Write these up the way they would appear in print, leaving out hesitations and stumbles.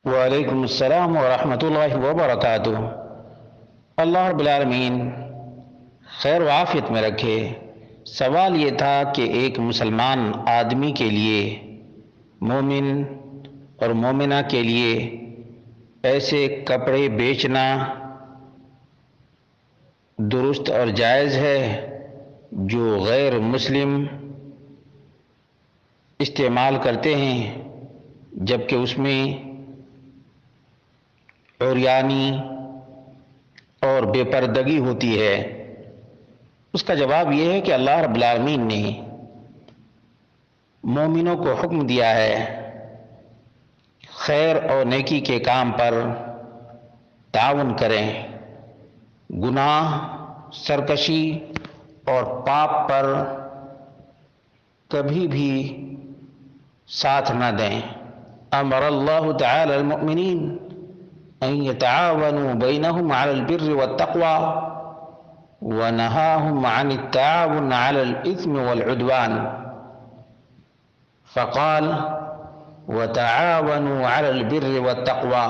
وعلیکم السلام ورحمۃ اللہ وبرکاتہ۔ اللہ رب العالمین خیر و عافیت میں رکھے۔ سوال یہ تھا کہ ایک مسلمان آدمی کے لیے، مومن اور مومنہ کے لیے ایسے کپڑے بیچنا درست اور جائز ہے جو غیر مسلم استعمال کرتے ہیں، جبکہ اس میں عریانی اور بے پردگی ہوتی ہے؟ اس کا جواب یہ ہے کہ اللہ رب العالمین نے مومنوں کو حکم دیا ہے خیر اور نیکی کے کام پر تعاون کریں، گناہ، سرکشی اور پاپ پر کبھی بھی ساتھ نہ دیں۔ امر اللہ تعالی المؤمنین ان يتعاونوا بينهم على البر والتقوى ونهاهم عن التعاون على الإثم والعدوان، فقال وتعاونوا على البر والتقوى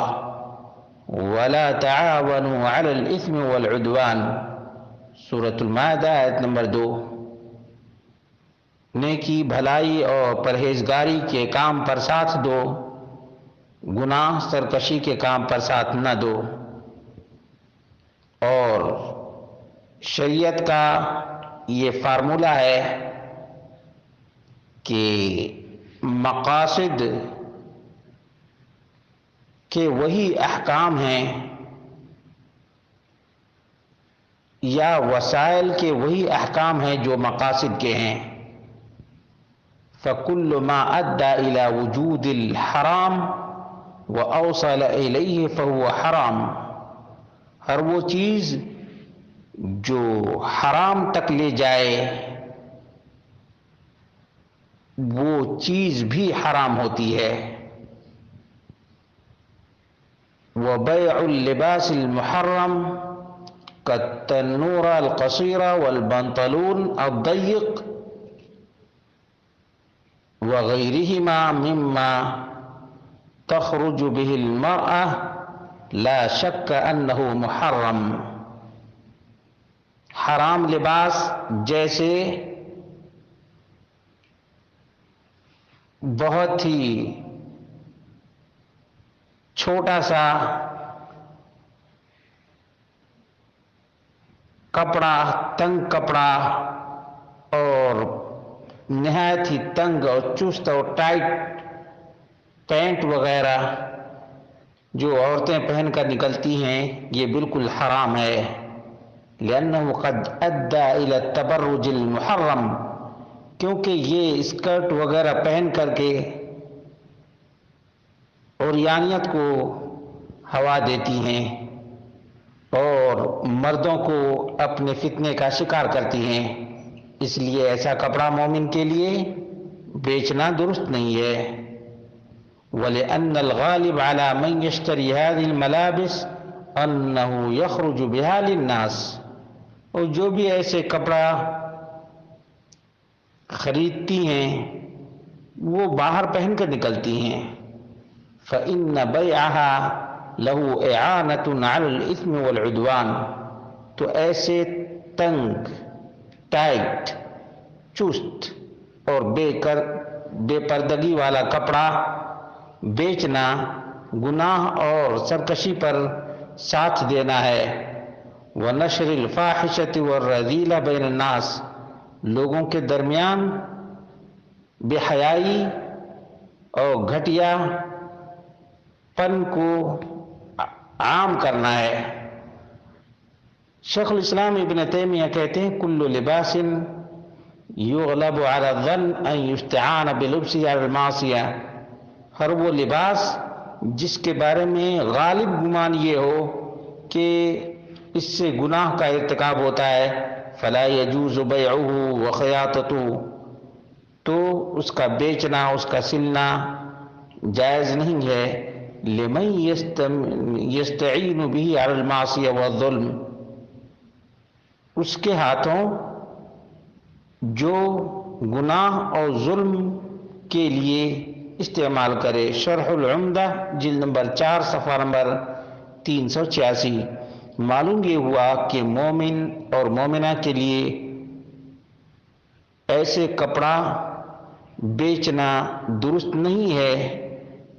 ولا تعاونوا على الإثم والعدوان، سورة المائدہ آیت نمبر 2۔ نیکی، بھلائی اور پرہیزگاری کے کام پر ساتھ دو، گناہ، سرکشی کے کام پر ساتھ نہ دو۔ اور شریعت کا یہ فارمولہ ہے کہ مقاصد کے وہی احکام ہیں یا وسائل کے وہی احکام ہیں جو مقاصد کے ہیں۔ فَكُلُّ مَا أَدَّى إِلَى وُجُودِ الْحَرَامِ وَأَوْصَلَ إِلَيْهِ فَهُوَ حرام، ہر وہ چیز جو حرام تک لے جائے وہ چیز بھی حرام ہوتی ہے۔ وَبَيْعُ اللِّبَاسِ الْمُحَرَّمِ كَالتَّنُّورَ الْقَصِيرَ وَالْبَنْطَلُونَ الضَّيِّقِ وَغَيْرِهِمَا مِمَّا تخرج به المرأة لا شک انہ محرم، حرام لباس جیسے بہت ہی چھوٹا سا کپڑا، تنگ کپڑا اور نہایت ہی تنگ اور چست اور ٹائٹ پینٹ وغیرہ جو عورتیں پہن کر نکلتی ہیں یہ بالکل حرام ہے، لأنه قد أدى إلى التبرج المحرم، کیونکہ یہ اسکرٹ وغیرہ پہن کر کے عریانیت کو ہوا دیتی ہیں اور مردوں کو اپنے فتنے کا شکار کرتی ہیں، اس لیے ایسا کپڑا مومن کے لیے بیچنا درست نہیں ہے۔ وَلِأَنَّ الْغَالِبَ عَلَى مَنْ يَشْتَرِي هَذِهِ الْمَلَابِسِ أَنَّهُ يَخْرُجُ بِهَا لِلنَّاسِ، اور جو بھی ایسے کپڑا خریدتی ہیں وہ باہر پہن کر نکلتی ہیں۔ فَإِنَّ بَيْعَهَا لَهُ إِعَانَةٌ عَلَى الْإِثْمِ وَالْعُدْوَانِ، تو ایسے تنگ، ٹائٹ، چست اور بے پردگی والا کپڑا بیچنا گناہ اور سرکشی پر ساتھ دینا ہے۔ وَنَشْرِ الْفَاحِشَةِ وَالرَّذِيلَ بَيْنَ النَّاسِ، لوگوں کے درمیان بے حیائی اور گھٹیا پن کو عام کرنا ہے۔ شیخ الاسلام ابن تیمیہ کہتے ہیں کل لباس یغلب علی الظن ان یستعان بلبسہ علی المعصیہ، ہر وہ لباس جس کے بارے میں غالب گمان یہ ہو کہ اس سے گناہ کا ارتکاب ہوتا ہے، فلا یجوز بیعہ وخیاطتہ، تو اس کا بیچنا، اس کا سلنا جائز نہیں ہے۔ لمن یستعین بہ علی المعصیہ والظلم، اس کے ہاتھوں جو گناہ اور ظلم کے لیے استعمال کرے۔ شرح العمدہ جلد نمبر 4 صفحہ نمبر 386۔ معلوم یہ ہوا کہ مومن اور مومنہ کے لیے ایسے کپڑا بیچنا درست نہیں ہے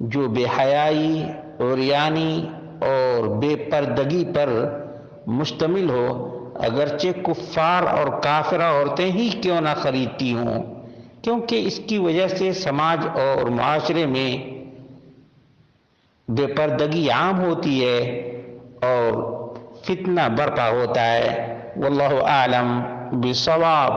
جو بے حیائی، عریانی اور بے پردگی پر مشتمل ہو، اگرچہ کفار اور کافرہ عورتیں ہی کیوں نہ خریدتی ہوں، کیونکہ اس کی وجہ سے سماج اور معاشرے میں بے پردگی عام ہوتی ہے اور فتنہ برپا ہوتا ہے۔ واللہ اعلم بالصواب۔